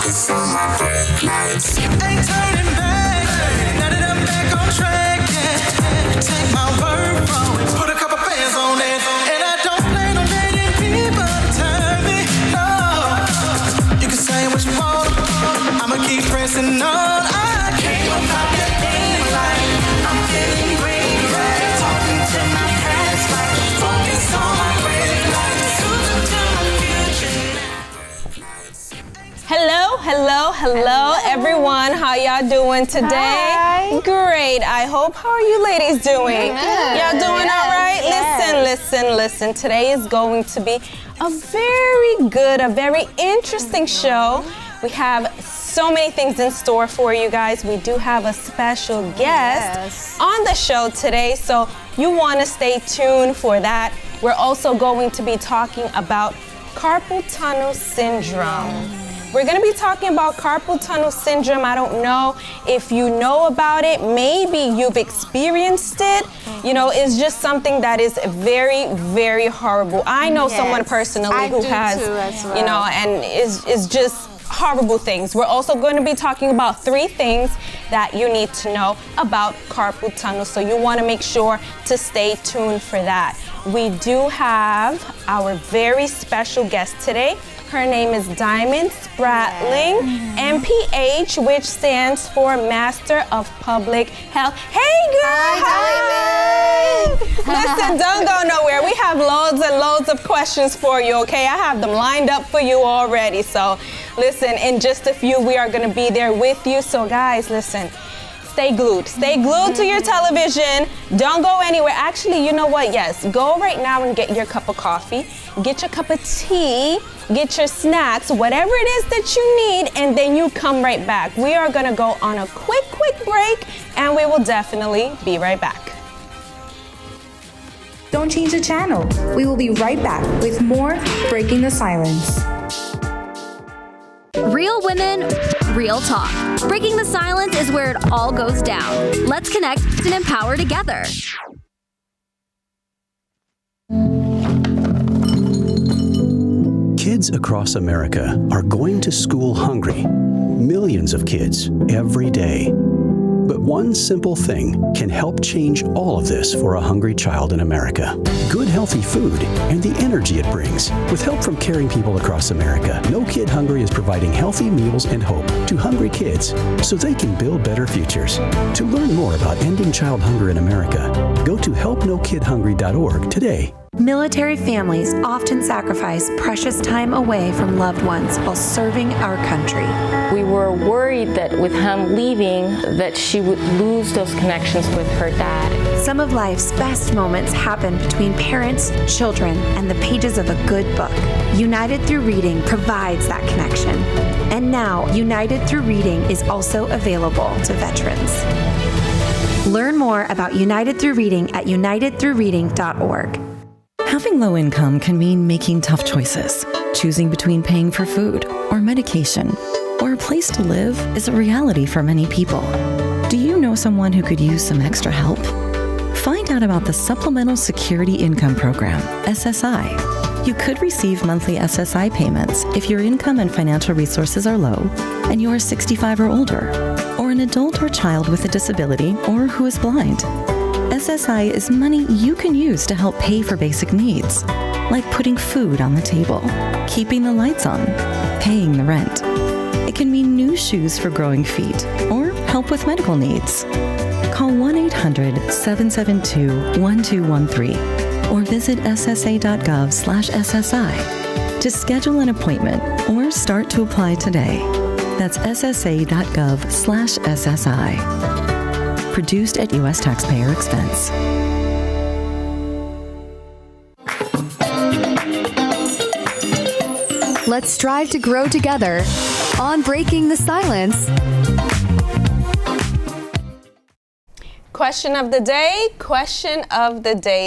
focus on my brake lights. Ain't turning back, now that I'm back on track, yeah. Take my word from it, put a couple bands on it, and I don't plan on letting people turn me, no. You can say what you want, I'ma keep pressing on. I can't go pop that green light, I'm feeling green, right? Talking to my past life, focus on my brake lights, cruising to my future. Hello, everyone. How y'all doing today? Hi. Great. I hope. How are you ladies doing? Y'all doing all right? Yes. Listen. Today is going to be a very interesting show. We have so many things in store for you guys. We do have a special guest on the show today, so you want to stay tuned for that. We're also going to be talking about Carpal Tunnel Syndrome. We're going to be talking about Carpal Tunnel Syndrome. I don't know if you know about it. Maybe you've experienced it. You know, it's just something that is very horrible. I know someone personally who has, too, as well. you know, and is just horrible things. We're also going to be talking about 3 things that you need to know about carpal tunnel, so you want to make sure to stay tuned for that. We do have our very special guest today. Her name is Diamond Spratling, MPH, which stands for Master of Public Health. Hey, girl! Hi, Diamond! Listen, don't go nowhere. We have loads and loads of questions for you, okay? I have them lined up for you already. So, listen, in just a few, we are going to be there with you. So, guys, listen. Stay glued. Stay glued to your television. Don't go anywhere. Actually, you know what? Yes, go right now and get your cup of coffee, get your cup of tea, get your snacks, whatever it is that you need, and then you come right back. We are gonna go on a quick break, and we will definitely be right back. Don't change the channel. We will be right back with more Breaking the Silence. Real women, real talk. Breaking the silence is where it all goes down. Let's connect and empower together. Kids across America are going to school hungry. Millions of kids every day. But one simple thing can help change all of this for a hungry child in America. Good, healthy food and the energy it brings. With help from caring people across America, No Kid Hungry is providing healthy meals and hope to hungry kids so they can build better futures. To learn more about ending child hunger in America, go to helpnokidhungry.org today. Military families often sacrifice precious time away from loved ones while serving our country. We were worried that with him leaving, that she would lose those connections with her dad. Some of life's best moments happen between parents, children, and the pages of a good book. United Through Reading provides that connection. And now, United Through Reading is also available to veterans. Learn more about United Through Reading at unitedthroughreading.org. Having low income can mean making tough choices. Choosing between paying for food or medication or a place to live is a reality for many people. Do you know someone who could use some extra help? Find out about the Supplemental Security Income Program, SSI. You could receive monthly SSI payments if your income and financial resources are low and you are 65 or older, or an adult or child with a disability or who is blind. SSI is money you can use to help pay for basic needs, like putting food on the table, keeping the lights on, paying the rent. It can mean new shoes for growing feet or help with medical needs. Call 1-800-772-1213 or visit ssa.gov/SSI to schedule an appointment or start to apply today. That's ssa.gov/SSI. Produced at U.S. taxpayer expense. Let's strive to grow together on Breaking the Silence. Question of the day.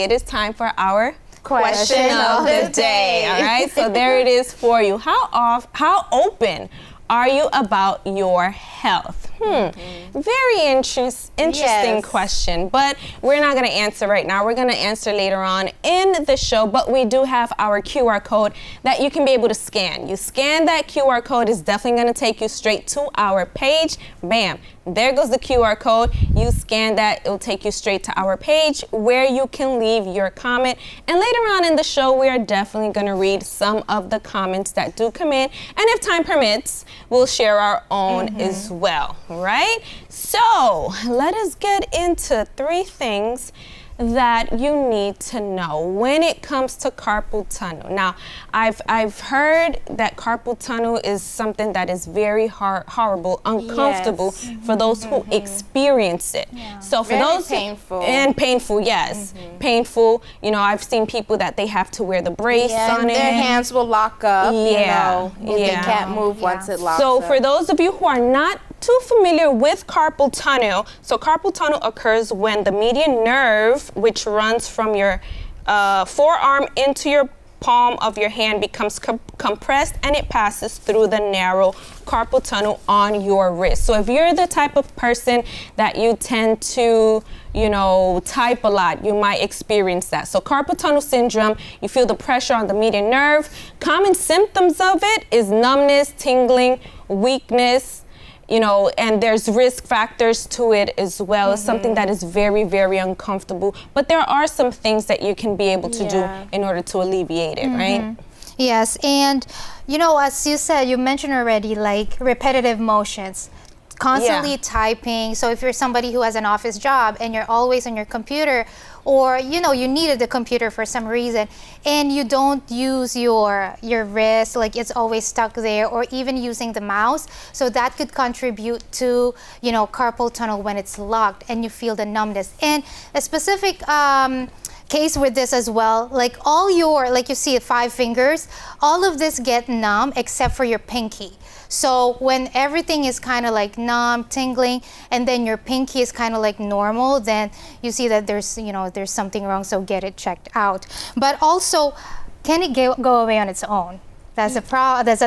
It is time for our question of the day. All right, so there it is for you. How open are you about your health? health? Very interesting question, but we're not going to answer right now. We're going to answer later on in the show, but we do have our QR code that you can be able to scan. You scan that QR code, is definitely going to take you straight to our page. Bam. There goes the QR code. You scan that, it'll take you straight to our page where you can leave your comment. And later on in the show, we are definitely going to read some of the comments that do come in. And if time permits, we'll share our own as well, right? So let us get into 3 things that you need to know when it comes to carpal tunnel. Now, I've heard that carpal tunnel is something that is very horrible, uncomfortable for those who experience it. So for Very those painful. Painful, yes, painful. You know, I've seen people that they have to wear the brace on and it. their hands will lock up. Yeah, You know, they can't move once it locks So up. for those of you who are not too familiar with carpal tunnel, so carpal tunnel occurs when the median nerve, which runs from your forearm into your palm of your hand, becomes compressed and it passes through the narrow carpal tunnel on your wrist. So if you're the type of person that you tend to, you know, type a lot, you might experience that. So carpal tunnel syndrome, you feel the pressure on the median nerve. Common symptoms of it is numbness, tingling, weakness, you know, and there's risk factors to it as well. It's something that is very, very uncomfortable. But there are some things that you can be able to do in order to alleviate it, right? Yes, and you know, as you said, you mentioned already, like repetitive motions. Constantly typing. So if you're somebody who has an office job and you're always on your computer, or you know, you needed the computer for some reason and you don't use your wrist, like it's always stuck there, or even using the mouse, so that could contribute to, you know, carpal tunnel when it's locked and you feel the numbness. And a specific case with this as well, like all your, like you see 5 fingers, all of this get numb except for your pinky. So when everything is kind of like numb, tingling, and then your pinky is kind of like normal, then you see that there's, you know, there's something wrong, so get it checked out. But also, can it go away on its own? That's a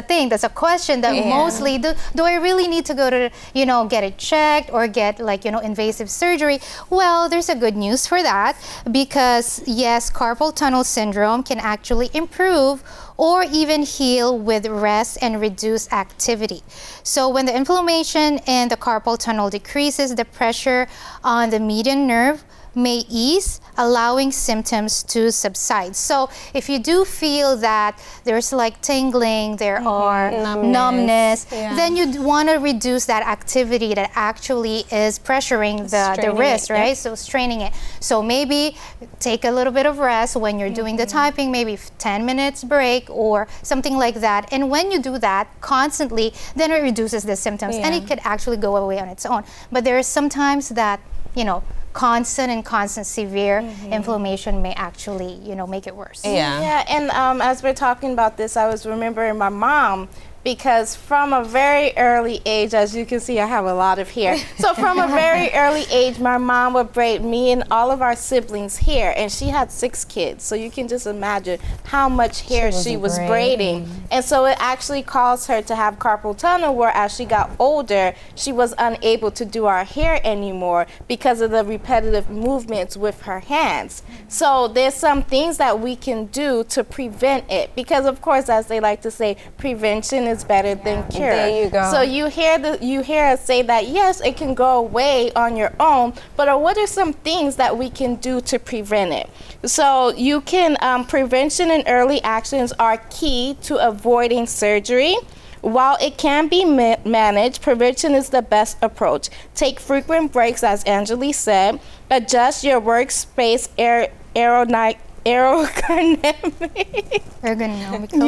thing, that's a question that mostly, do I really need to go to, you know, get it checked or get like, you know, invasive surgery? Well, there's a good news for that, because yes, carpal tunnel syndrome can actually improve or even heal with rest and reduced activity. So when the inflammation in the carpal tunnel decreases, the pressure on the median nerve may ease, allowing symptoms to subside. So if you do feel that there's like tingling, there are numbness, then you'd want to reduce that activity that actually is pressuring the wrist, right? So straining it. So maybe take a little bit of rest when you're doing the typing, maybe 10 minutes break or something like that. And when you do that constantly, then it reduces the symptoms and it could actually go away on its own. But there are sometimes that, you know, constant severe inflammation may actually, you know, make it worse. Yeah, and as we're talking about this, I was remembering my mom, because from a very early age, as you can see, I have a lot of hair. So from a very early age, my mom would braid me and all of our siblings' hair, and she had 6 kids. So you can just imagine how much hair she was braiding. And so it actually caused her to have carpal tunnel, where as she got older, she was unable to do our hair anymore because of the repetitive movements with her hands. So there's some things that we can do to prevent it, because of course, as they like to say, prevention is better than cure. There you go. So you hear us say that yes, it can go away on your own, but what are some things that we can do to prevent it? So you can prevention and early actions are key to avoiding surgery. While it can be managed, prevention is the best approach. Take frequent breaks, as Angeli said. Adjust your workspace ergonomically.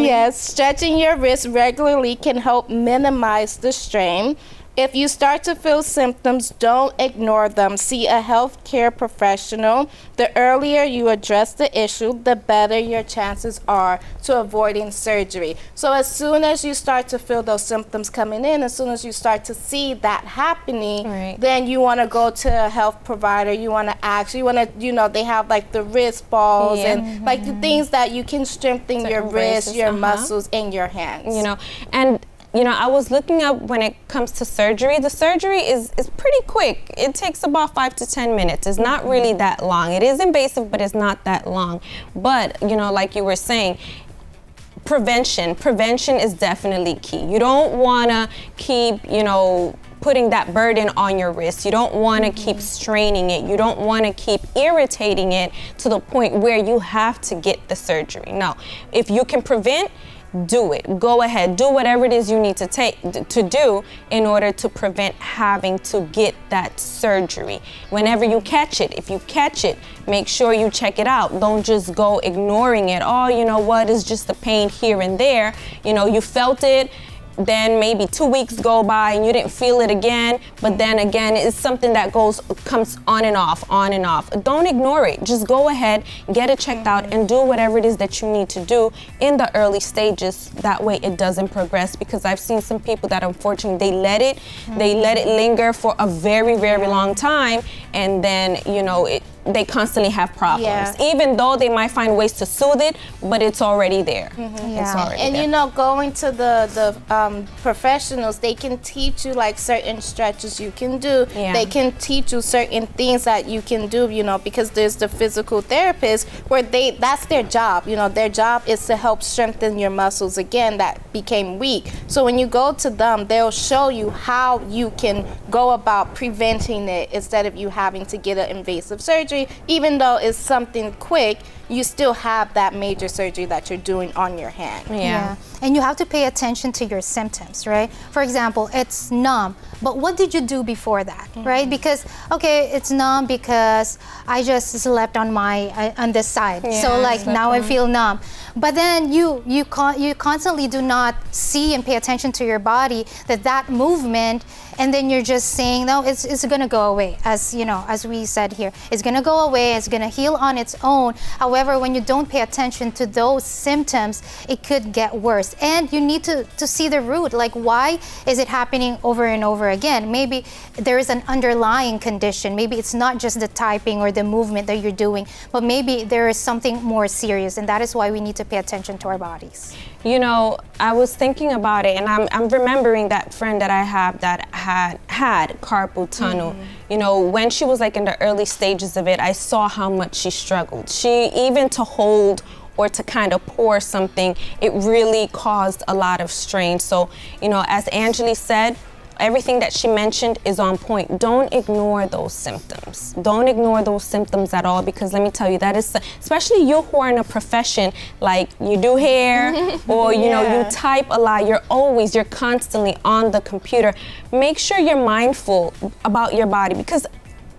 Yes, stretching your wrist regularly can help minimize the strain. If you start to feel symptoms, don't ignore them. See a healthcare professional. The earlier you address the issue, the better your chances are to avoiding surgery. So as soon as you start to feel those symptoms coming in, as soon as you start to see that happening, then you want to go to a health provider. You want to ask, you want to, you know, they have like the wrist balls and like the things that you can strengthen your wrists, your muscles, and your hands. You know, and I was looking up when it comes to surgery. The surgery is pretty quick. It takes about 5 to 10 minutes. It's not really that long. It is invasive, but it's not that long. But, like you were saying, prevention is definitely key. You don't want to keep, putting that burden on your wrist. You don't want to keep straining it. You don't want to keep irritating it to the point where you have to get the surgery. No, if you can prevent, do it. Go ahead, do whatever it is you need to do in order to prevent having to get that surgery. Whenever you catch it, if you catch it, make sure you check it out. Don't just go ignoring it. Oh, you know what, it's just a pain here and there. You felt it, then maybe 2 weeks go by and you didn't feel it again, but then again, it's something that comes on and off. Don't ignore it. Just go ahead, get it checked out, and do whatever it is that you need to do in the early stages. That way it doesn't progress, because I've seen some people that unfortunately they let it linger for a very, very long time, and then they constantly have problems. Even though they might find ways to soothe it, but it's already there. It's already there. Going to the professionals, they can teach you like certain stretches you can do. They can teach you certain things that you can do, because there's the physical therapist where that's their job. Their job is to help strengthen your muscles again that became weak. So when you go to them, they'll show you how you can go about preventing it instead of you having to get an invasive surgery. Even though it's something quick, you still have that major surgery that you're doing on your hand. Yeah. And you have to pay attention to your symptoms, right? For example, it's numb, but what did you do before that, right? Because, it's numb because I just slept on on this side. So now I feel numb. But then you constantly do not see and pay attention to your body, that movement, and then you're just saying, no, it's gonna go away, as we said here. It's gonna go away, it's gonna heal on its own. However, when you don't pay attention to those symptoms, it could get worse. And you need to see the root, like why is it happening over and over again? Maybe there is an underlying condition. Maybe it's not just the typing or the movement that you're doing, but maybe there is something more serious, and that is why we need to pay attention to our bodies. I was thinking about it, and I'm remembering that friend that I have that had carpal tunnel. When she was in the early stages of it, I saw how much she struggled. She, even to hold or to kind of pour something, it really caused a lot of strain. So, as Angeli said, everything that she mentioned is on point. Don't ignore those symptoms. Don't ignore those symptoms at all, because let me tell you, that is, especially you who are in a profession like you do hair or you type a lot, you're constantly on the computer. Make sure you're mindful about your body, because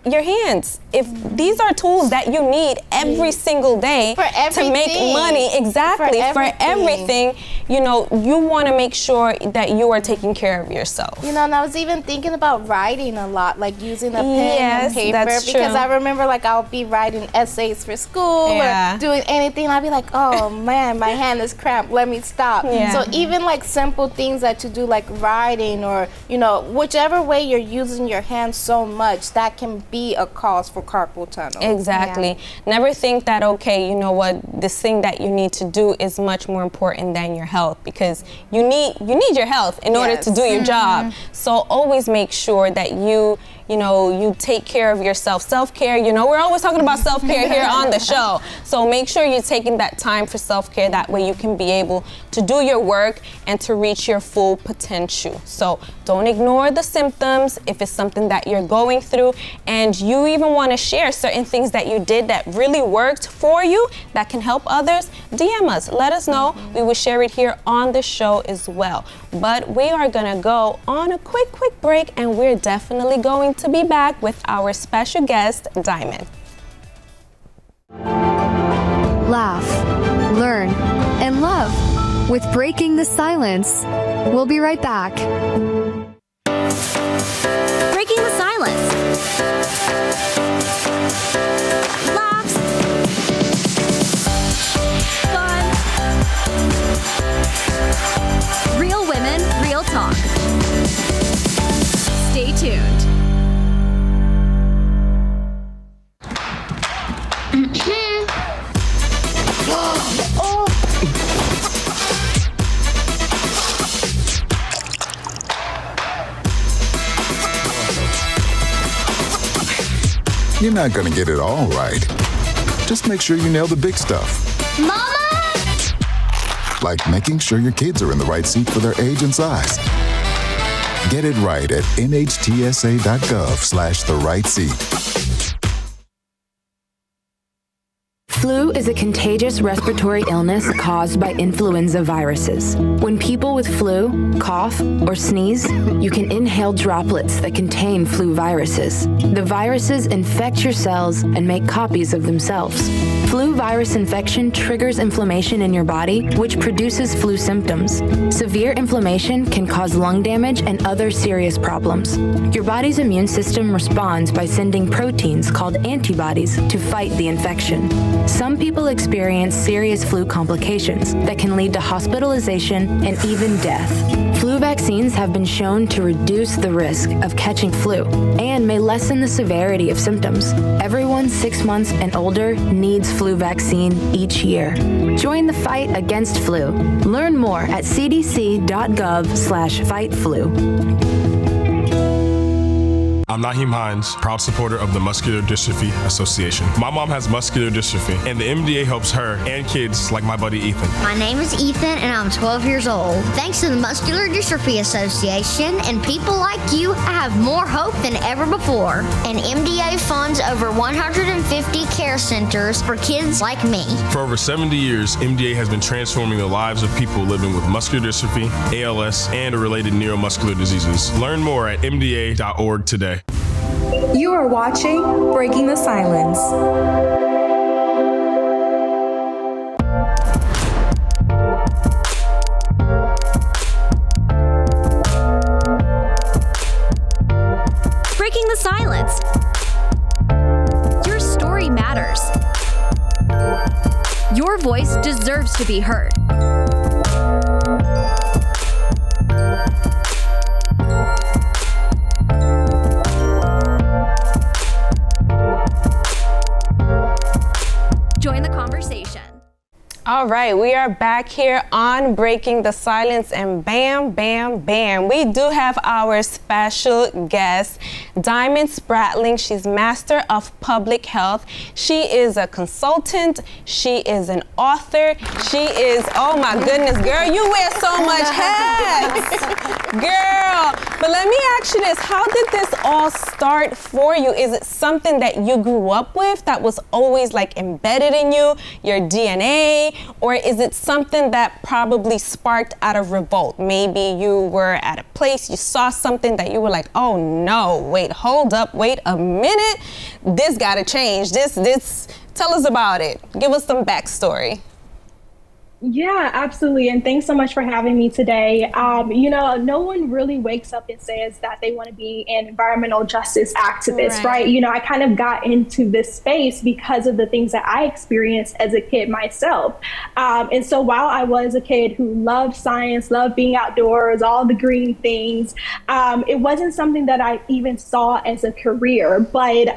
your hands, if these are tools that you need every single day to make money, for everything, you want to make sure that you are taking care of yourself. And I was even thinking about writing a lot, like using a pen and paper, that's because true. I remember I'll be writing essays for school or doing anything. I'll be like, oh man, my hand is cramped, let me stop. So even simple things that you do, like writing, or whichever way you're using your hands so much, that can be a cause for carpal tunnel. Exactly. Never think that, this thing that you need to do is much more important than your health, because you need your health in order to do your job. So always make sure that you take care of yourself. Self-care, we're always talking about self-care here on the show. So make sure you're taking that time for self-care. That way you can be able to do your work and to reach your full potential. So don't ignore the symptoms if it's something that you're going through, and you even want to share certain things that you did that really worked for you that can help others. DM us, let us know. We will share it here on the show as well. But we are gonna go on a quick break, and we're definitely going to be back with our special guest, Diamond. Laugh, learn, and love with Breaking the Silence. We'll be right back. Breaking the silence. Laughs. Fun. Real women, real talk. Stay tuned. You're not gonna get it all right. Just make sure you nail the big stuff. Mama! Like making sure your kids are in the right seat for their age and size. Get it right at nhtsa.gov/the-right-seat. Flu is a contagious respiratory illness caused by influenza viruses. When people with flu cough or sneeze, you can inhale droplets that contain flu viruses. The viruses infect your cells and make copies of themselves. Flu virus infection triggers inflammation in your body, which produces flu symptoms. Severe inflammation can cause lung damage and other serious problems. Your body's immune system responds by sending proteins called antibodies to fight the infection. Some people experience serious flu complications that can lead to hospitalization and even death. Flu vaccines have been shown to reduce the risk of catching flu and may lessen the severity of symptoms. Everyone 6 months and older needs flu vaccine each year. Join the fight against flu. Learn more at cdc.gov/fightflu. I'm Naheem Hines, proud supporter of the Muscular Dystrophy Association. My mom has muscular dystrophy, and the MDA helps her and kids like my buddy Ethan. My name is Ethan, and I'm 12 years old. Thanks to the Muscular Dystrophy Association and people like you, I have more hope than ever before. And MDA funds over 150 care centers for kids like me. For over 70 years, MDA has been transforming the lives of people living with muscular dystrophy, ALS, and related neuromuscular diseases. Learn more at mda.org today. You are watching Breaking the Silence. Breaking the silence. Your story matters. Your voice deserves to be heard. Join the conversation. All right, we are back here on Breaking the Silence, and bam, bam, bam. We do have our special guest, Diamond Spratling. She's Master of Public Health. She is a consultant. She is an author. She is, oh my goodness, girl, you wear so much hats. Girl, but let me ask you this. How did this all start for you? Is it something that you grew up with that was always like embedded in you, your DNA? Or is it something that probably sparked out of revolt? Maybe you were at a place, you saw something that you were like, oh no, wait, hold up, wait a minute. This gotta change. This, tell us about it. Give us some backstory. Yeah, absolutely. And thanks so much for having me today. No one really wakes up and says that they want to be an environmental justice activist, right? I kind of got into this space because of the things that I experienced as a kid myself. And so while I was a kid who loved science, loved being outdoors, all the green things, it wasn't something that I even saw as a career. But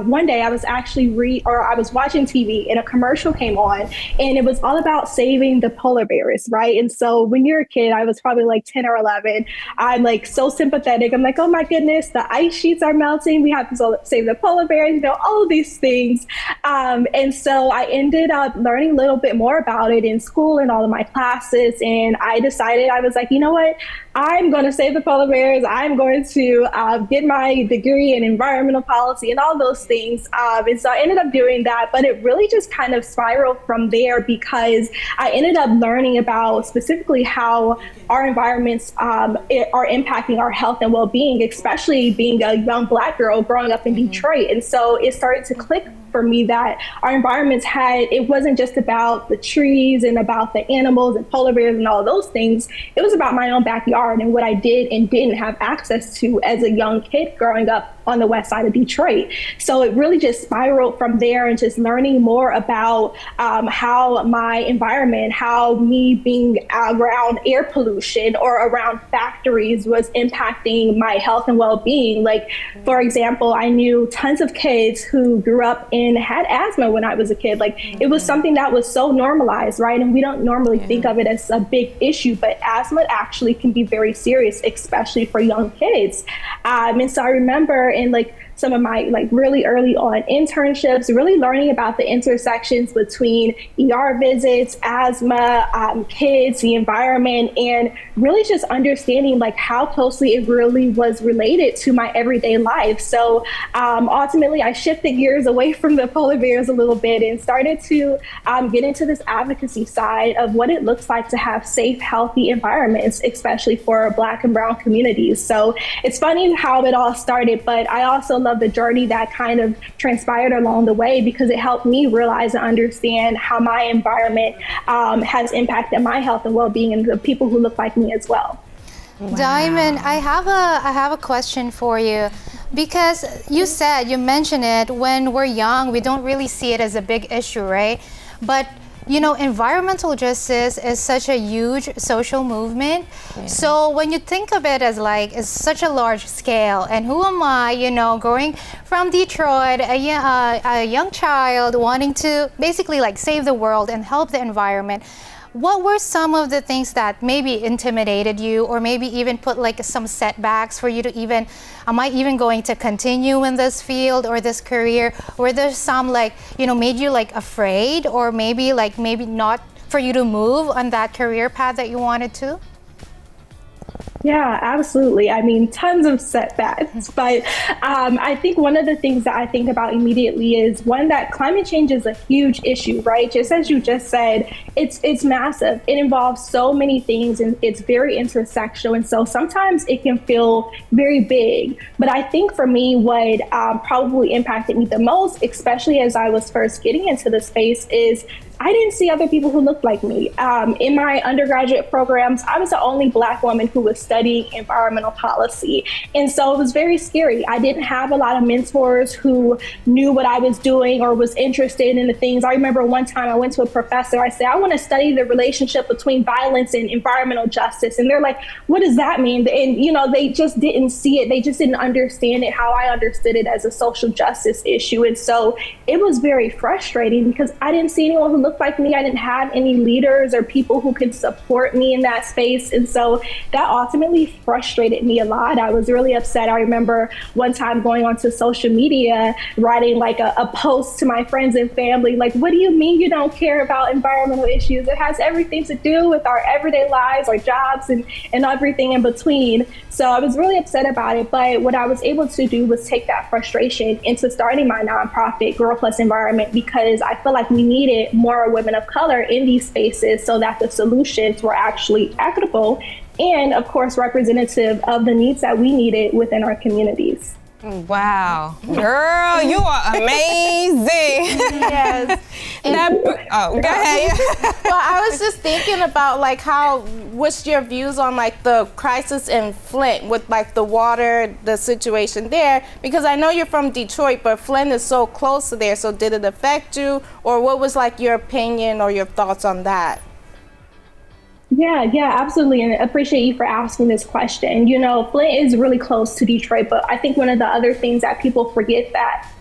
one day I was actually I was watching TV and a commercial came on, and it was all about saving the polar bears, right? And so when you're a kid, I was probably like 10 or 11, I'm like so sympathetic. I'm like, oh my goodness, the ice sheets are melting. We have to save the polar bears, all of these things. And so I ended up learning a little bit more about it in school and all of my classes. And I decided, I was like, you know what? I'm going to save the polar bears. I'm going to get my degree in environmental policy and all those things. And so I ended up doing that, but it really just kind of spiraled from there because I ended up learning about specifically how our environments are impacting our health and well-being, especially being a young Black girl growing up in Detroit. And so it started to click for me that our environments it wasn't just about the trees and about the animals and polar bears and all those things. It was about my own backyard and what I did and didn't have access to as a young kid growing up on the west side of Detroit. So it really just spiraled from there, and just learning more about how my environment, how me being around air pollution or around factories was impacting my health and well-being. Like, for example, I knew tons of kids who grew up and had asthma when I was a kid. Like, it was something that was so normalized, right? And we don't normally think of it as a big issue, but asthma actually can be very serious, especially for young kids. And so I remember in like some of my like really early on internships, really learning about the intersections between ER visits, asthma, kids, the environment, and really just understanding like how closely it really was related to my everyday life. So ultimately, I shifted gears away from the polar bears a little bit and started to get into this advocacy side of what it looks like to have safe, healthy environments, especially for Black and Brown communities. So it's funny how it all started, but I also love the journey that kind of transpired along the way, because it helped me realize and understand how my environment has impacted my health and well-being and the people who look like me as well. Wow. Diamond, I have a question for you, because you mentioned it, when we're young, we don't really see it as a big issue, right? But you know, environmental justice is such a huge social movement. Yeah. So when you think of it as like, it's such a large scale, and who am I, you know, going from Detroit, a young child wanting to basically like save the world and help the environment. What were some of the things that maybe intimidated you, or maybe even put like some setbacks for you to even, am I even going to continue in this field or this career? Were there some like, you know, made you like afraid, or maybe not for you to move on that career path that you wanted to? Yeah, absolutely. I mean, tons of setbacks. But I think one of the things that I think about immediately is one, that climate change is a huge issue, right? Just as you just said, it's massive. It involves so many things, and it's very intersectional. And so sometimes it can feel very big. But I think for me, what probably impacted me the most, especially as I was first getting into the space, is I didn't see other people who looked like me. In my undergraduate programs, I was the only Black woman who was studying environmental policy. And so it was very scary. I didn't have a lot of mentors who knew what I was doing or was interested in the things. I remember one time I went to a professor, I said, I want to study the relationship between violence and environmental justice. And they're like, what does that mean? And, you know, they just didn't see it. They just didn't understand it how I understood it as a social justice issue. And so it was very frustrating, because I didn't see anyone who looked like me. I didn't have any leaders or people who could support me in that space. And so that ultimately frustrated me a lot. I was really upset. I remember one time going onto social media, writing like a post to my friends and family, like, what do you mean you don't care about environmental issues? It has everything to do with our everyday lives, our jobs, and everything in between. So I was really upset about it. But what I was able to do was take that frustration into starting my nonprofit, Girl Plus Environment, because I feel like we needed more women of color in these spaces so that the solutions were actually equitable and, of course, representative of the needs that we needed within our communities. Wow. Girl, you are amazing. Yes. Go ahead. Well, I was just thinking about like what's your views on like the crisis in Flint with like the water, the situation there? Because I know you're from Detroit, but Flint is so close to there. So did it affect you, or what was like your opinion or your thoughts on that? Yeah, absolutely. And I appreciate you for asking this question. You know, Flint is really close to Detroit, but I think one of the other things that people forget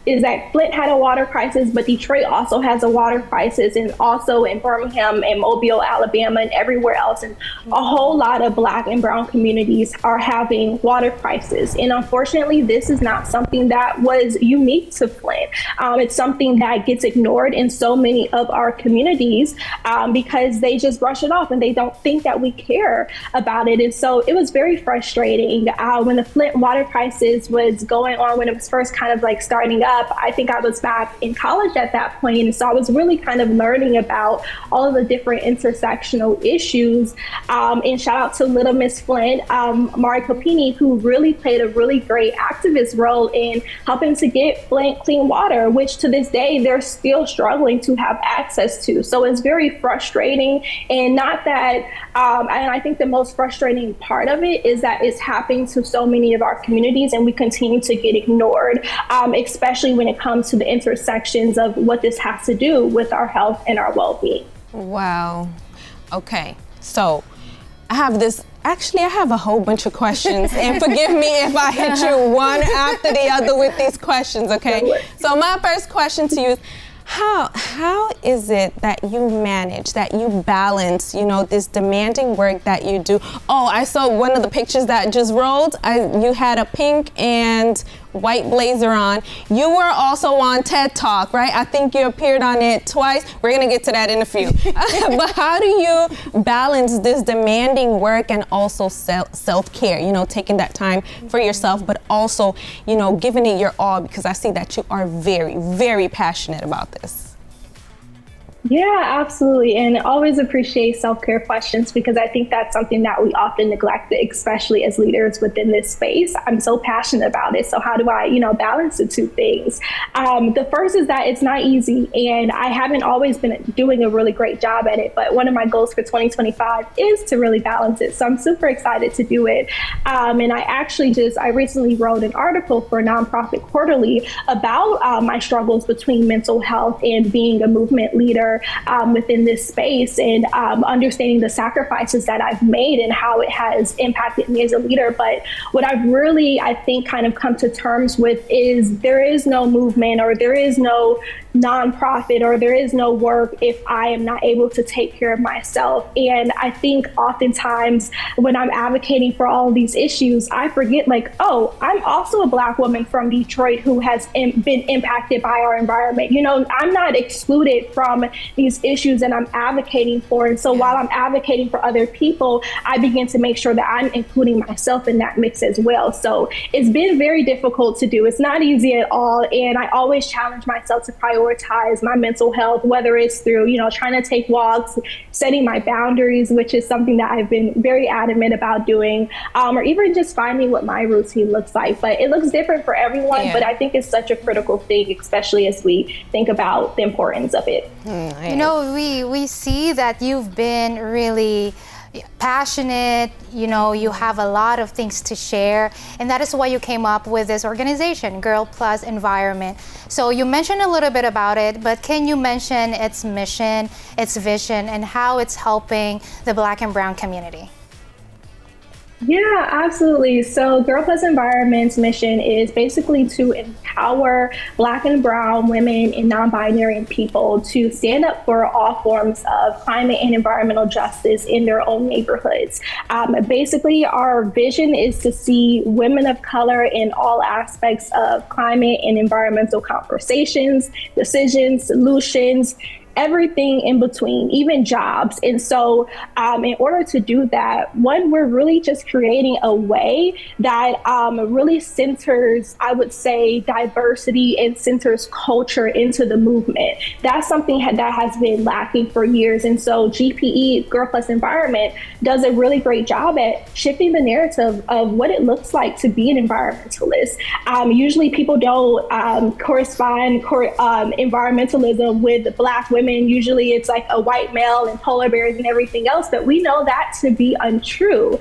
is that Flint had a water crisis, but Detroit also has a water crisis, and also in Birmingham and Mobile, Alabama, and everywhere else. And a whole lot of Black and Brown communities are having water crisis. And unfortunately, this is not something that was unique to Flint. It's something that gets ignored in so many of our communities because they just brush it off and they don't think that we care about it. And so it was very frustrating when the Flint water crisis was going on, when it was first kind of like starting up. I think I was back in college at that point. And so I was really kind of learning about all of the different intersectional issues. And shout out to Little Miss Flint, Mari Copini, who really played a really great activist role in helping to get Flint clean water, which to this day, they're still struggling to have access to. So it's very frustrating. And not that, and I think the most frustrating part of it is that it's happening to so many of our communities, and we continue to get ignored, especially when it comes to the intersections of what this has to do with our health and our well-being. Wow. Okay, so I have a whole bunch of questions, and forgive me if I hit you one after the other with these questions, okay? So my first question to you is, how is it that you manage, that you balance, you know, this demanding work that you do? Oh, I saw one of the pictures that just rolled. You had a pink and white blazer on. You were also on TED Talk, right? I think you appeared on it twice. We're gonna get to that in a few. But how do you balance this demanding work and also self-care, you know, taking that time for yourself, but also, you know, giving it your all, because I see that you are very, very passionate about this. Yeah, absolutely. And always appreciate self-care questions, because I think that's something that we often neglect, especially as leaders within this space. I'm so passionate about it. So how do I, you know, balance the two things? The first is that it's not easy, and I haven't always been doing a really great job at it. But one of my goals for 2025 is to really balance it. So I'm super excited to do it. And I recently wrote an article for Nonprofit Quarterly about my struggles between mental health and being a movement leader within this space, and understanding the sacrifices that I've made and how it has impacted me as a leader. But what I've really, I think, kind of come to terms with is there is no movement, or there is no nonprofit, or there is no work if I am not able to take care of myself. And I think oftentimes when I'm advocating for all of these issues, I forget, like, oh, I'm also a Black woman from Detroit who has been impacted by our environment. You know, I'm not excluded from these issues that I'm advocating for. And so while I'm advocating for other people, I begin to make sure that I'm including myself in that mix as well. So it's been very difficult to do. It's not easy at all. And I always challenge myself to prioritize my mental health, whether it's through, you know, trying to take walks, setting my boundaries, which is something that I've been very adamant about doing, or even just finding what my routine looks like. But it looks different for everyone, but I think it's such a critical thing, especially as we think about the importance of it. You know, we see that you've been really passionate, you know, you have a lot of things to share, and that is why you came up with this organization, Girl Plus Environment. So you mentioned a little bit about it, but can you mention its mission, its vision, and how it's helping the Black and Brown community? Yeah, absolutely. So Girl Plus Environment's mission is basically to empower Black and Brown women and non-binary people to stand up for all forms of climate and environmental justice in their own neighborhoods. Basically, our vision is to see women of color in all aspects of climate and environmental conversations, decisions, solutions, everything in between, even jobs. And so in order to do that, one, we're really just creating a way that really centers, I would say, diversity and centers culture into the movement. That's something that has been lacking for years. And so GPE, Girl Plus Environment, does a really great job at shifting the narrative of what it looks like to be an environmentalist. Usually people don't correspond environmentalism with Black women. Usually it's like a white male and polar bears and everything else, but we know that to be untrue.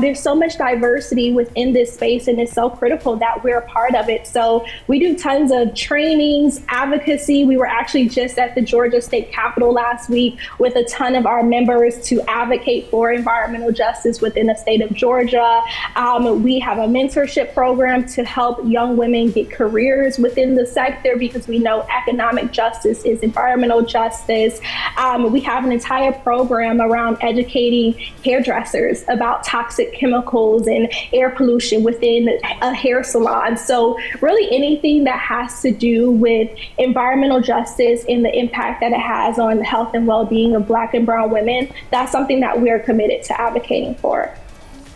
There's so much diversity within this space, and it's so critical that we're a part of it. So we do tons of trainings, advocacy. We were actually just at the Georgia State Capitol last week with a ton of our members to advocate for environmental justice within the state of Georgia. We have a mentorship program to help young women get careers within the sector, because we know economic justice is environmental justice. We have an entire program around educating hairdressers about toxic chemicals and air pollution within a hair salon. So really anything that has to do with environmental justice and the impact that it has on the health and well-being of Black and Brown women, that's something that we're committed to advocating for.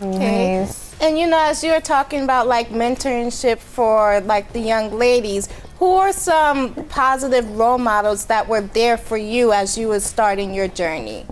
Okay. Nice. And you know, as you're talking about like mentorship for like the young ladies, who are some positive role models that were there for you as you were starting your journey?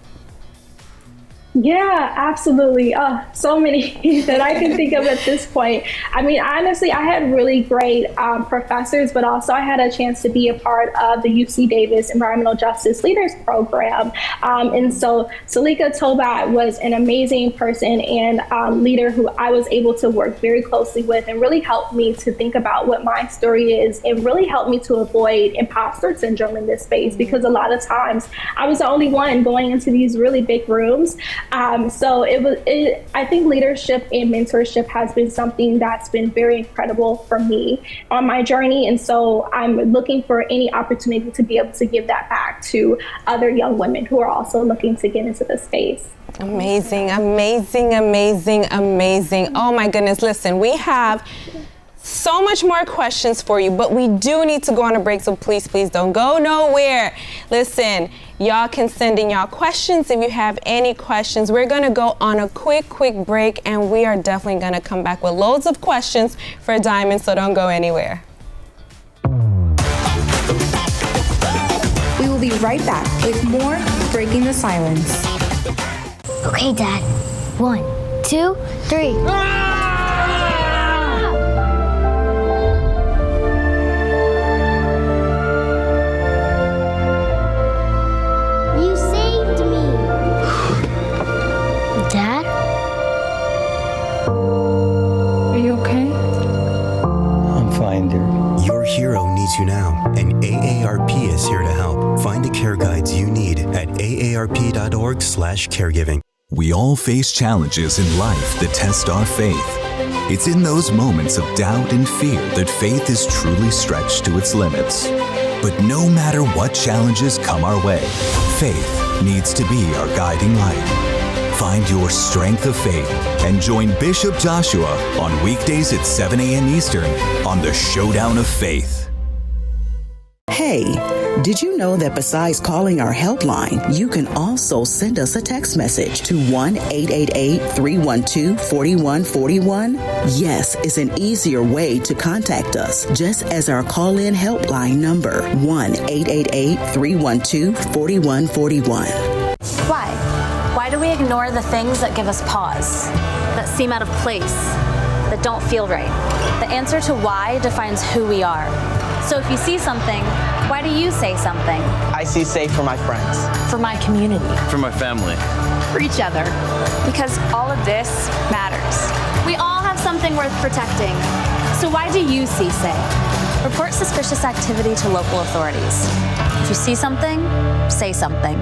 Yeah, absolutely. So many that I can think of at this point. I mean, honestly, I had really great professors, but also I had a chance to be a part of the UC Davis Environmental Justice Leaders Program. And so Salika Tobat was an amazing person and leader who I was able to work very closely with, and really helped me to think about what my story is, and really helped me to avoid imposter syndrome in this space, because a lot of times I was the only one going into these really big rooms. So I think leadership and mentorship has been something that's been very incredible for me on my journey. And so I'm looking for any opportunity to be able to give that back to other young women who are also looking to get into the space. Amazing, amazing, amazing, amazing. Oh my goodness, listen, we have so much more questions for you, but we do need to go on a break, so please don't go nowhere. Listen, y'all can send in y'all questions if you have any questions. We're gonna go on a quick break, and we are definitely gonna come back with loads of questions for Diamond, so don't go anywhere. We will be right back with more Breaking the Silence. Okay, Dad. 1, 2, 3. You saved me. Dad? Are you okay? I'm fine, dear. Your hero needs you now, and AARP is here to help. Find the care guides you need at aarp.org/caregiving. We all face challenges in life that test our faith. It's in those moments of doubt and fear that faith is truly stretched to its limits. But no matter what challenges come our way, faith needs to be our guiding light. Find your strength of faith and join Bishop Joshua on weekdays at 7 a.m. Eastern on the Showdown of Faith. Hey, did you know that besides calling our helpline, you can also send us a text message to 1-888-312-4141? Yes, it's an easier way to contact us, just as our call-in helpline number, 1-888-312-4141. Why do we ignore the things that give us pause, that seem out of place, that don't feel right? The answer to why defines who we are. So if you see something, why do you say something? I see safe for my friends. For my community. For my family. For each other. Because all of this matters. We all have something worth protecting. So why do you see safe? Report suspicious activity to local authorities. If you see something, say something.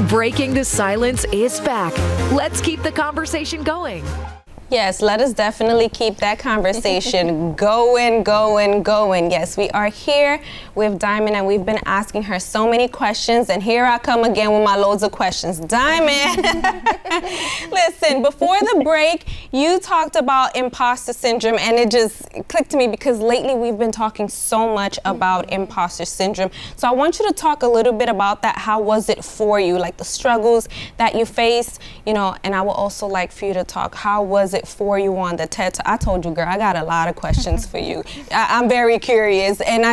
Breaking the Silence is back. Let's keep the conversation going. Yes, let us definitely keep that conversation going. Yes, we are here with Diamond, and we've been asking her so many questions, and here I come again with my loads of questions. Diamond, listen, before the break, you talked about imposter syndrome, and it just clicked to me because lately we've been talking so much about imposter syndrome. So I want you to talk a little bit about that. How was it for you, like the struggles that you faced, and I would also like for you to talk, how was it for you on the TED Talk? I told you, girl, I got a lot of questions for you. I'm very curious, and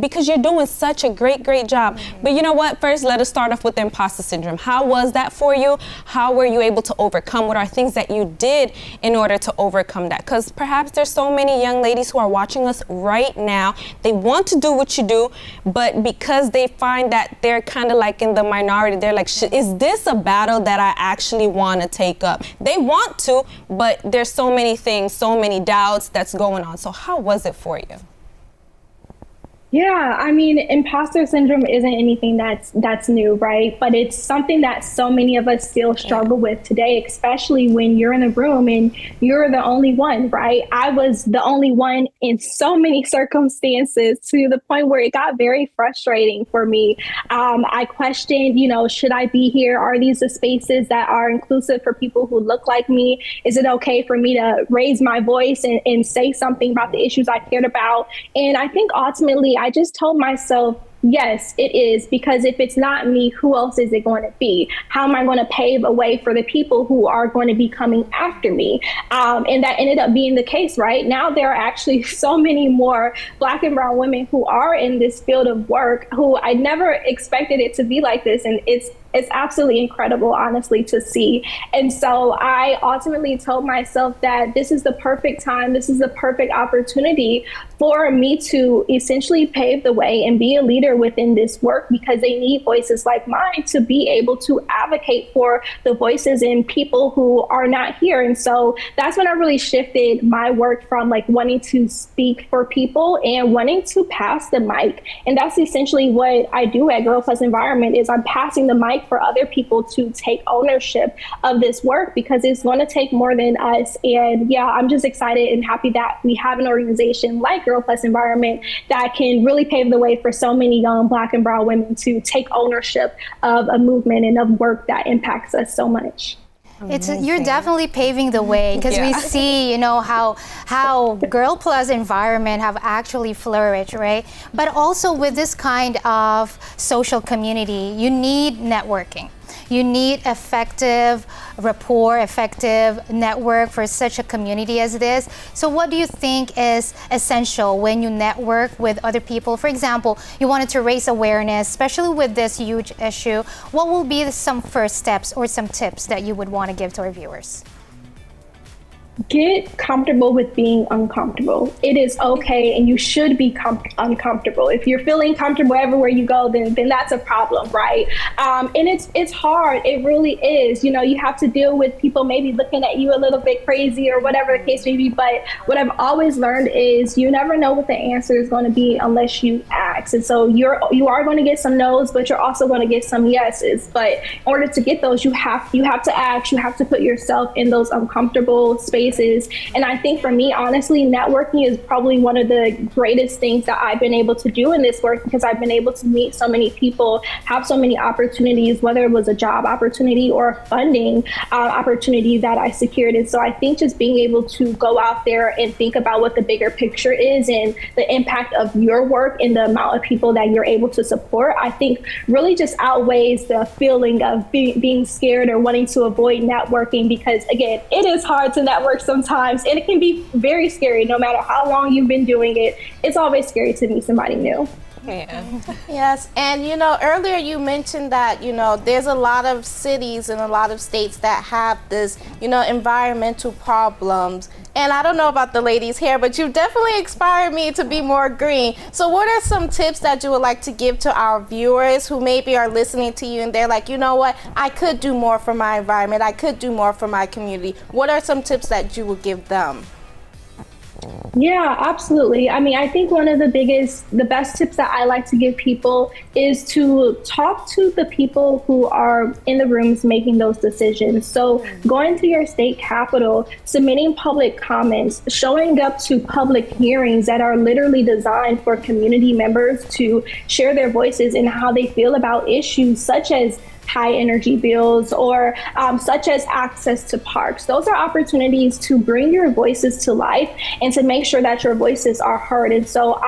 because you're doing such a great job. But you know what? First, let us start off with the imposter syndrome. How was that for you? How were you able to overcome? What are things that you did in order to overcome that? Because perhaps there's so many young ladies who are watching us right now. They want to do what you do, but because they find that they're kind of like in the minority, they're like, is this a battle that I actually want to take up? They want to, but there's so many things, so many doubts that's going on. So how was it for you? Yeah, I mean, imposter syndrome isn't anything that's new, right? But it's something that so many of us still struggle with today, especially when you're in the room and you're the only one, right? I was the only one in so many circumstances, to the point where it got very frustrating for me. I questioned, should I be here? Are these the spaces that are inclusive for people who look like me? Is it okay for me to raise my voice and say something about the issues I cared about? And I think ultimately, I just told myself, yes, it is, because if it's not me, who else is it going to be? How am I going to pave a way for the people who are going to be coming after me? And that ended up being the case, right? Now there are actually so many more Black and brown women who are in this field of work who I never expected it to be like this. And it's it's absolutely incredible, honestly, to see. And so I ultimately told myself that this is the perfect time, this is the perfect opportunity for me to essentially pave the way and be a leader within this work, because they need voices like mine to be able to advocate for the voices in people who are not here. And so that's when I really shifted my work from like wanting to speak for people and wanting to pass the mic. And that's essentially what I do at Girl Plus Environment, is I'm passing the mic for other people to take ownership of this work, because it's going to take more than us. And yeah, I'm just excited and happy that we have an organization like Girl Plus Environment that can really pave the way for so many young Black and brown women to take ownership of a movement and of work that impacts us so much. You're definitely paving the way, because we see, how Girl Plus Environment have actually flourished, right? But also with this kind of social community, you need networking. You need effective rapport, effective network for such a community as this. So what do you think is essential when you network with other people? For example, you wanted to raise awareness, especially with this huge issue. What will be some first steps or some tips that you would want to give to our viewers? Get comfortable with being uncomfortable. It is okay, and you should be uncomfortable. If you're feeling comfortable everywhere you go, then that's a problem, right? And it's hard. It really is. You have to deal with people maybe looking at you a little bit crazy or whatever the case may be. But what I've always learned is you never know what the answer is going to be unless you ask. And so you are going to get some no's, but you're also going to get some yeses. But in order to get those, you have to ask. You have to put yourself in those uncomfortable spaces. And I think for me, honestly, networking is probably one of the greatest things that I've been able to do in this work, because I've been able to meet so many people, have so many opportunities, whether it was a job opportunity or a funding opportunity that I secured. And so I think just being able to go out there and think about what the bigger picture is and the impact of your work and the amount of people that you're able to support, I think really just outweighs the feeling of being scared or wanting to avoid networking, because again, it is hard to network sometimes, and it can be very scary. No matter how long you've been doing it, it's always scary to meet somebody new. Yes, and earlier you mentioned that there's a lot of cities and a lot of states that have this environmental problems. And I don't know about the ladies here, but you've definitely inspired me to be more green. So what are some tips that you would like to give to our viewers who maybe are listening to you and they're like, you know what, I could do more for my environment, I could do more for my community? What are some tips that you would give them? Yeah, absolutely. I mean, I think one of the best tips that I like to give people is to talk to the people who are in the rooms making those decisions. So going to your state capitol, submitting public comments, showing up to public hearings that are literally designed for community members to share their voices and how they feel about issues such as high energy bills or such as access to parks. Those are opportunities to bring your voices to life and to make sure that your voices are heard. And so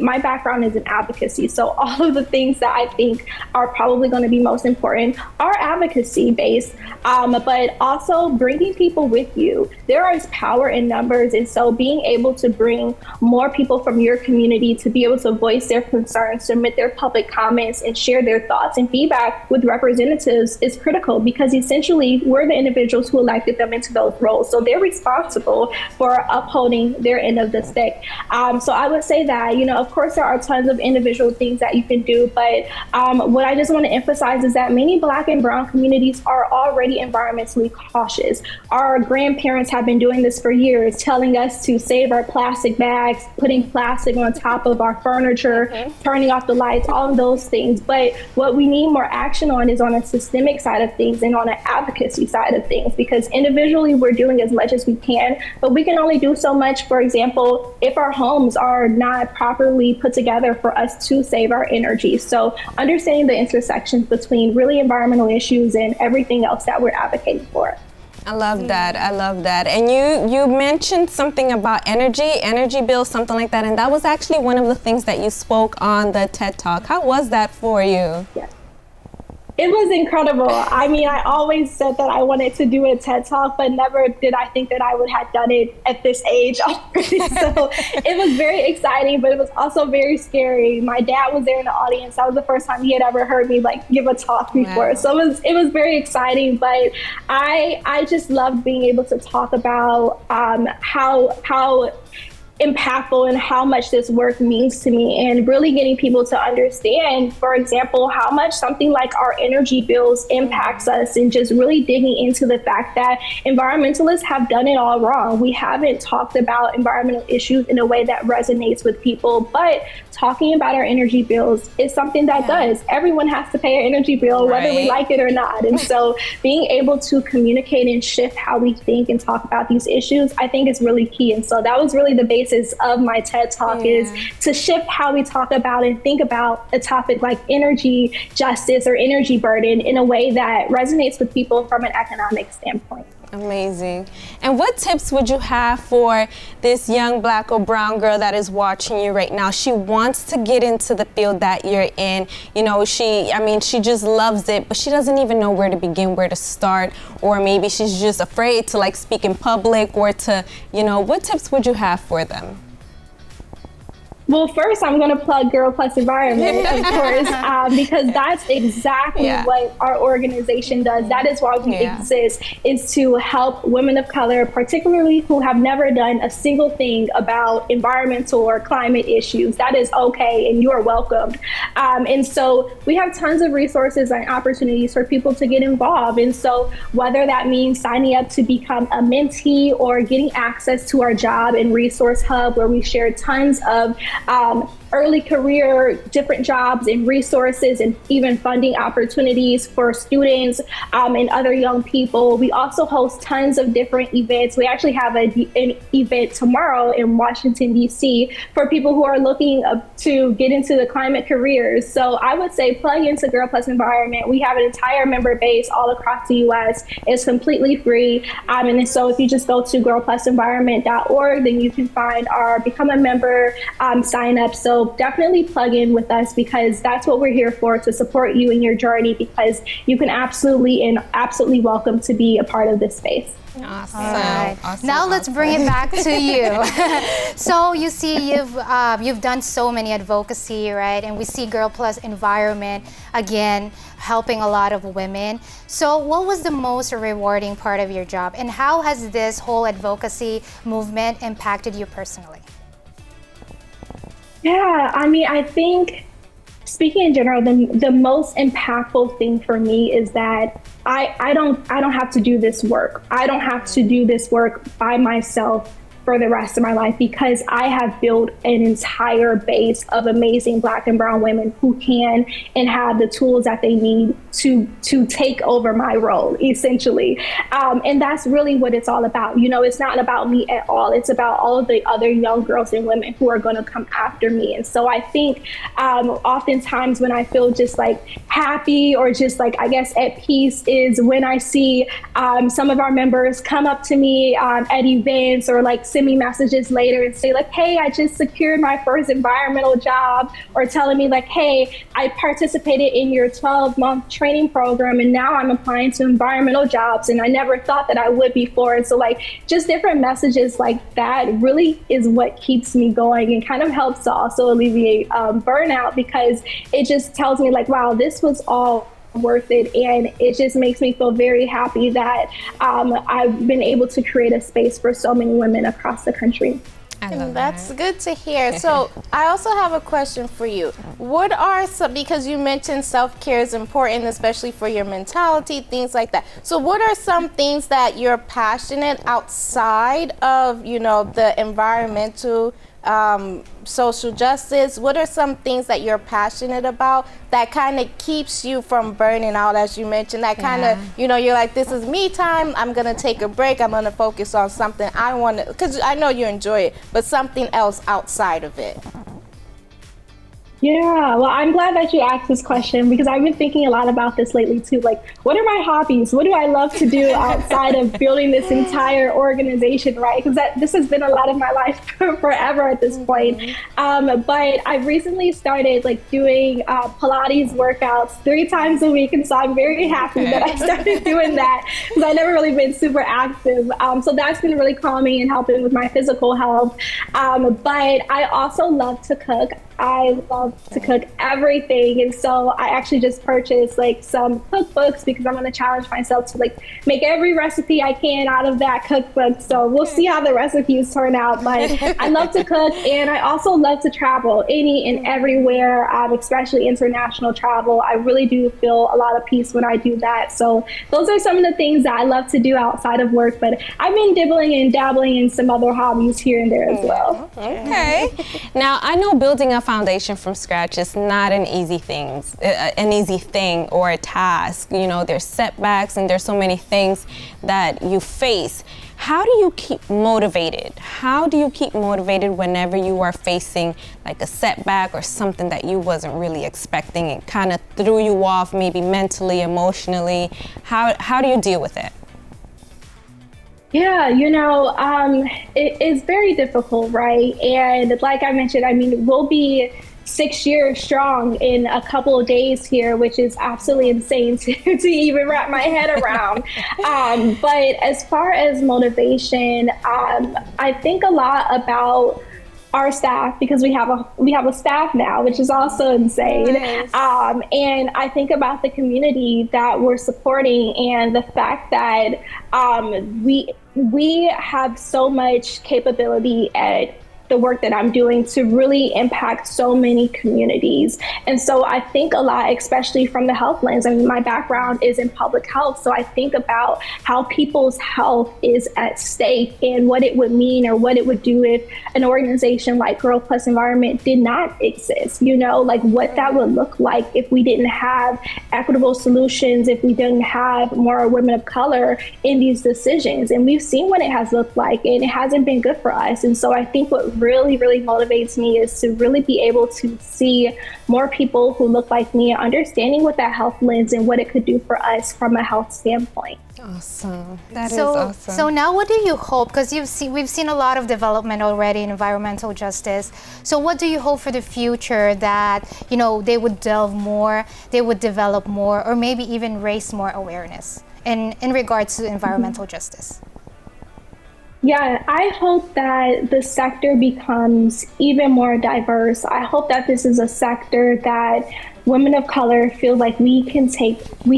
my background is in advocacy. So all of the things that I think are probably going to be most important are advocacy based, but also bringing people with you. There is power in numbers. And so being able to bring more people from your community to be able to voice their concerns, submit their public comments, and share their thoughts and feedback with representatives is critical, because essentially we're the individuals who elected them into those roles. So they're responsible for upholding their end of the stick. So I would say that, of course, there are tons of individual things that you can do. But what I just want to emphasize is that many Black and brown communities are already environmentally cautious. Our grandparents have been doing this for years, telling us to save our plastic bags, putting plastic on top of our furniture, turning off the lights, all of those things. But what we need more action on is on a systemic side of things and on an advocacy side of things, because individually we're doing as much as we can, but we can only do so much. For example, if our homes are not properly put together for us to save our energy. So understanding the intersections between really environmental issues and everything else that we're advocating for. I love that. I love that. And you mentioned something about energy bills, something like that. And that was actually one of the things that you spoke on the TED Talk. How was that for you? Yeah. It was incredible. I mean, I always said that I wanted to do a TED Talk, but never did I think that I would have done it at this age already. So it was very exciting, but it was also very scary. My dad was there in the audience. That was the first time he had ever heard me like give a talk before. Wow. So it was very exciting, but I just loved being able to talk about how impactful and how much this work means to me, and really getting people to understand, for example, how much something like our energy bills impacts us, and just really digging into the fact that environmentalists have done it all wrong. We haven't talked about environmental issues in a way that resonates with people, but talking about our energy bills is something that does. Everyone has to pay an energy bill, whether we like it or not. And so being able to communicate and shift how we think and talk about these issues, I think is really key. And so that was really the basis of my TED Talk, is to shift how we talk about and think about a topic like energy justice or energy burden in a way that resonates with people from an economic standpoint. Amazing. And what tips would you have for this young Black or brown girl that is watching you right now? She wants to get into the field that you're in. You know, she just loves it, but she doesn't even know where to begin, where to start, or maybe she's just afraid to like speak in public or to, you know, what tips would you have for them? Well, first, I'm going to plug Girl Plus Environment, of course, because that's exactly what our organization does. That is why we exist, is to help women of color, particularly who have never done a single thing about environmental or climate issues. That is okay, and you are welcomed. And so we have tons of resources and opportunities for people to get involved. And so whether that means signing up to become a mentee or getting access to our job and resource hub, where we share tons of early career, different jobs and resources, and even funding opportunities for students and other young people. We also host tons of different events. We actually have an event tomorrow in Washington, D.C. for people who are looking to get into the climate careers. So I would say plug into Girl Plus Environment. We have an entire member base all across the U.S. It's completely free. And so if you just go to girlplusenvironment.org, then you can find our Become a Member sign up. So definitely plug in with us, because that's what we're here for, to support you in your journey, because you can absolutely welcome to be a part of this space. Awesome. All right. Now let's bring it back to you. So you see, you've done so many advocacy, right? And we see Girl Plus Environment again helping a lot of women. So what was the most rewarding part of your job, and how has this whole advocacy movement impacted you personally? Yeah, I mean, I think, speaking in general, the most impactful thing for me is that I don't have to do this work. I don't have to do this work by myself for the rest of my life, because I have built an entire base of amazing Black and brown women who can and have the tools that they need to take over my role, essentially. And that's really what it's all about. You know, it's not about me at all. It's about all of the other young girls and women who are going to come after me. And so I think oftentimes when I feel just like happy or just like, I guess, at peace, is when I see some of our members come up to me at events, or like send me messages later and say like, hey, I just secured my first environmental job, or telling me like, hey, I participated in your 12-month training program and now I'm applying to environmental jobs and I never thought that I would before. And so like just different messages like that really is what keeps me going, and kind of helps to also alleviate burnout, because it just tells me like, wow, this was all worth it. And it just makes me feel very happy that I've been able to create a space for so many women across the country. That's good to hear. So I also have a question for you. What are some, because you mentioned self-care is important, especially for your mentality, things like that. So what are some things that you're passionate outside of, you know, the environmental social justice? What are some things that you're passionate about that kind of keeps you from burning out, as you mentioned, that kind of, you know, you're like, this is me time, I'm going to take a break, I'm going to focus on something I want to, because I know you enjoy it, but something else outside of it? Yeah, well, I'm glad that you asked this question because I've been thinking a lot about this lately too. Like, what are my hobbies? What do I love to do outside of building this entire organization, right? Because this has been a lot of my life forever at this point. But I've recently started like doing Pilates workouts 3 times a week, and so I'm very happy that I started doing that because I've never really been super active. So that's been really calming and helping with my physical health. But I also love to cook. I love to cook everything, and so I actually just purchased like some cookbooks because I'm going to challenge myself to like make every recipe I can out of that cookbook. So we'll see how the recipes turn out, but I love to cook, and I also love to travel any and everywhere, especially international travel. I really do feel a lot of peace when I do that. So those are some of the things that I love to do outside of work, but I've been dibbling and dabbling in some other hobbies here and there as well. Okay. Now, I know building a foundation from scratch is not an easy thing or a task. You know, there's setbacks and there's so many things that you face. How do you keep motivated? How do you keep motivated whenever you are facing like a setback or something that you wasn't really expecting? It kind of threw you off, maybe mentally, emotionally. How do you deal with it? Yeah, it is very difficult, right? And like I mentioned, I mean, we'll be 6 years strong in a couple of days here, which is absolutely insane to even wrap my head around. But as far as motivation, I think a lot about our staff because we have a staff now, which is also insane. Nice. And I think about the community that we're supporting and the fact that we have so much capability at the work that I'm doing to really impact so many communities. And so I think a lot, especially from the health lens. I mean, my background is in public health, so I think about how people's health is at stake and what it would mean or what it would do if an organization like Girl Plus Environment did not exist, like what that would look like if we didn't have equitable solutions, if we didn't have more women of color in these decisions. And we've seen what it has looked like, and it hasn't been good for us. And so I think what really, really motivates me is to really be able to see more people who look like me, understanding what that health lens and what it could do for us from a health standpoint. Awesome. That is awesome. So now what do you hope, because we've seen a lot of development already in environmental justice. So what do you hope for the future that, they would delve more, they would develop more, or maybe even raise more awareness in regards to environmental justice? Yeah, I hope that the sector becomes even more diverse. I hope that this is a sector that women of color feel like we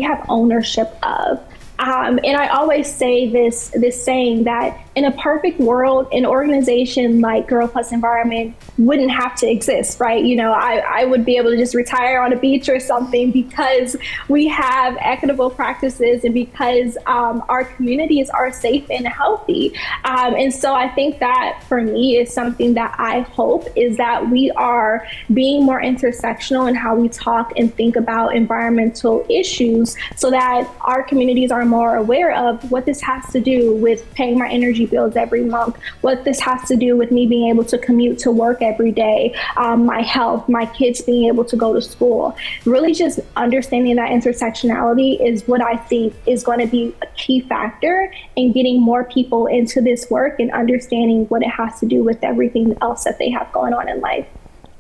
have ownership of. And I always say this saying that in a perfect world, an organization like Girl Plus Environment wouldn't have to exist, right? I would be able to just retire on a beach or something because we have equitable practices and because our communities are safe and healthy. And so I think that for me is something that I hope is that we are being more intersectional in how we talk and think about environmental issues so that our communities are more aware of what this has to do with paying my energy bills every month, what this has to do with me being able to commute to work every day, my health, my kids being able to go to school. Really just understanding that intersectionality is what I think is going to be a key factor in getting more people into this work and understanding what it has to do with everything else that they have going on in life.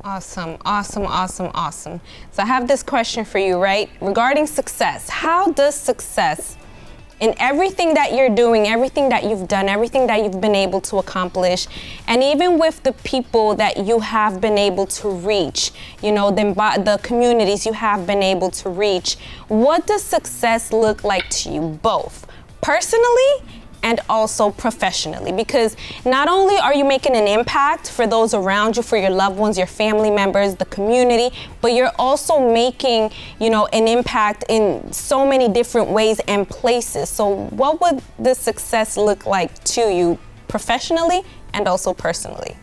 Awesome, awesome, awesome, awesome. So I have this question for you, right? Regarding success, how does success in everything that you're doing, everything that you've done, everything that you've been able to accomplish, and even with the people that you have been able to reach, the communities you have been able to reach, what does success look like to you, both personally and also professionally? Because not only are you making an impact for those around you, for your loved ones, your family members, the community, but you're also making, an impact in so many different ways and places. So what would the success look like to you professionally and also personally?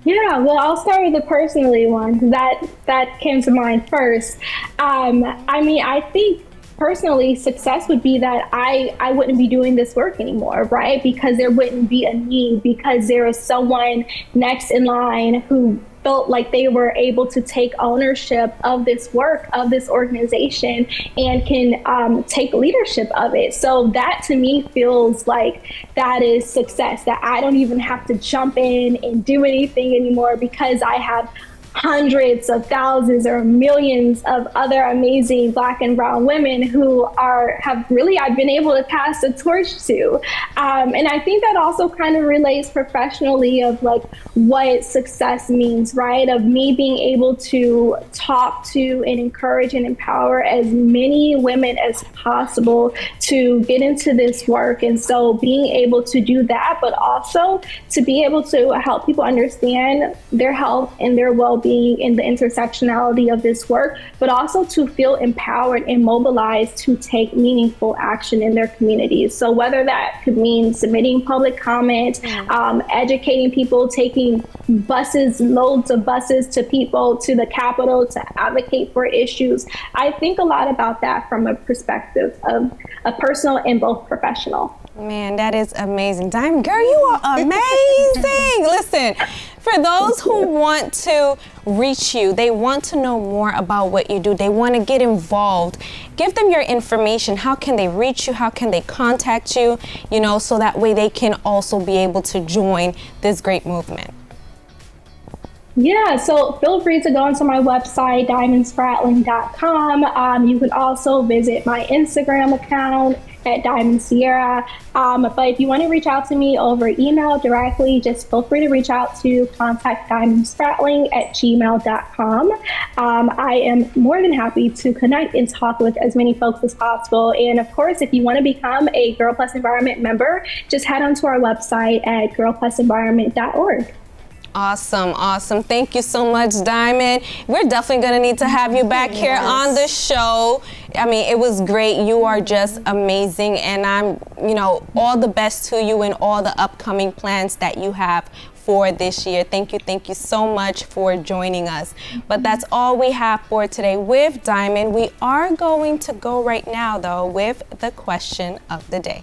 Yeah, well, I'll start with the personally one. That came to mind first. I think personally, success would be that I wouldn't be doing this work anymore, right? Because there wouldn't be a need, because there is someone next in line who felt like they were able to take ownership of this work, of this organization, and can take leadership of it. So that to me feels like that is success, that I don't even have to jump in and do anything anymore because I have hundreds of thousands or millions of other amazing Black and brown women who I've been able to pass the torch to. And I think that also kind of relates professionally of like what success means, right? Of me being able to talk to and encourage and empower as many women as possible to get into this work. And so being able to do that, but also to be able to help people understand their health and their well-being and the intersectionality of this work, but also to feel empowered and mobilized to take meaningful action in their communities. So whether that could mean submitting public comment, educating people, taking buses, loads of buses to people to the Capitol to advocate for issues. I think a lot about that from a perspective of a personal and both professional. Man, that is amazing. Diamond, girl, you are amazing. Listen, for those who want to reach you, they want to know more about what you do, they want to get involved, give them your information. How can they reach you? How can they contact you? You know, so that way they can also be able to join this great movement. Yeah, so feel free to go onto my website, diamondspratling.com. You can also visit my Instagram account at Diamond Sierra. But if you want to reach out to me over email directly, just feel free to reach out to contactdiamondspratling@gmail.com. I am more than happy to connect and talk with as many folks as possible. And of course, if you want to become a Girl Plus Environment member, just head onto our website at girlplusenvironment.org. Awesome, awesome. Thank you so much, Diamond. We're definitely going to need to have you back here on the show. I mean, it was great. You are just amazing. And I'm, all the best to you and all the upcoming plans that you have for this year. Thank you so much for joining us. But that's all we have for today with Diamond. We are going to go right now, though, with the question of the day.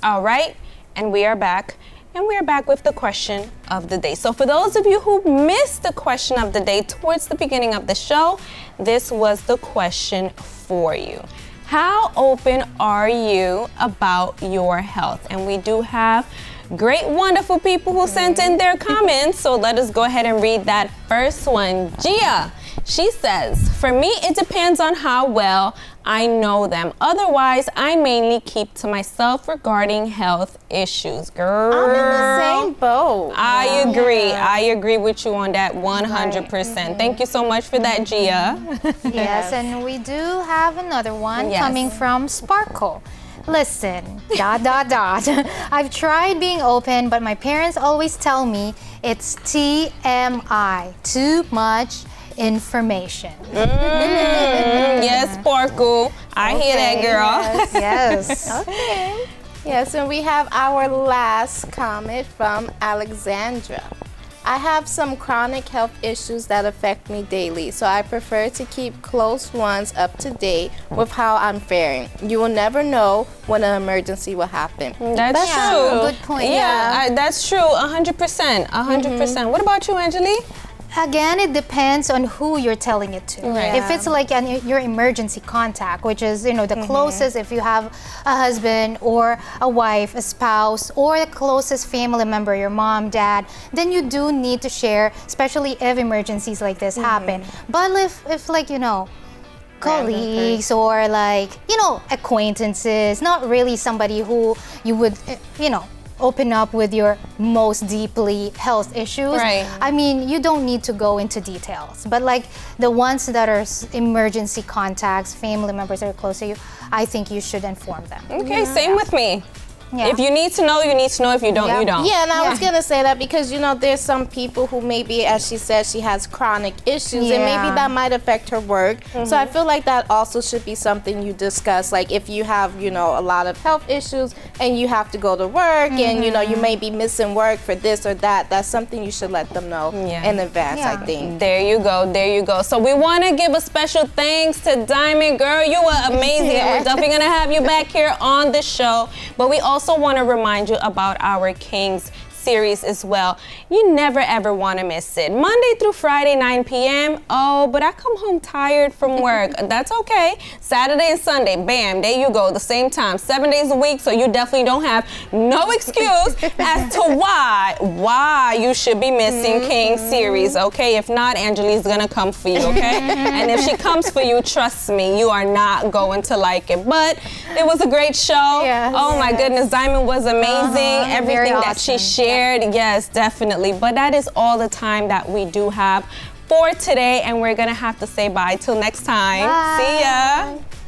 All right, and we are back. And we are back with the question of the day. So for those of you who missed the question of the day towards the beginning of the show, this was the question for you. How open are you about your health? And we do have great, wonderful people who sent in their comments. So let us go ahead and read that first one. Gia, she says, for me, it depends on how well I know them. Otherwise, I mainly keep to myself regarding health issues. Girl, I'm in the same boat. I agree. I agree with you on that 100%. Thank you so much for that, Gia. Yes, and we do have another one coming from Sparkle. Listen, ... I've tried being open, but my parents always tell me it's TMI, too much information. Yes, Sparkle. I hear that, girl. Yes. Okay. Yes, and we have our last comment from Alexandra. I have some chronic health issues that affect me daily, so I prefer to keep close ones up to date with how I'm faring. You will never know when an emergency will happen. That's true. Good point. Yeah, that's true. 100%. 100%. What about you, Angelique? Again, it depends on who you're telling it to. Right. If it's like your emergency contact, which is the closest, if you have a husband or a wife, a spouse, or the closest family member, your mom, dad, then you do need to share, especially if emergencies like this happen. But if like colleagues or like acquaintances, not really somebody who you would open up with your most deeply health issues. Right. I mean, you don't need to go into details, but like the ones that are emergency contacts, family members that are close to you, I think you should inform them. Okay, same with me. Yeah. If you need to know, you need to know. If you don't, you don't. Yeah, and I was gonna say that because there's some people who maybe, as she said, she has chronic issues, and maybe that might affect her work. So I feel like that also should be something you discuss. Like if you have, a lot of health issues and you have to go to work, and you may be missing work for this or that. That's something you should let them know in advance. I think. There you go. There you go. So we want to give a special thanks to Diamond. Girl, you were amazing. We're definitely gonna have you back here on the show. But we also want to remind you about our Kings series as well. You never ever want to miss it. Monday through Friday, 9 p.m. Oh, but I come home tired from work. That's okay. Saturday and Sunday, bam, there you go, the same time, 7 days a week. So you definitely don't have no excuse as to why you should be missing King series. Okay, if not, Angelique's gonna come for you. Okay, and if she comes for you, trust me, you are not going to like it. But it was a great show. Oh my goodness, Diamond was amazing. Everything that she shared. Yes, definitely. But that is all the time that we do have for today, and we're gonna have to say bye till next time. Bye. See ya.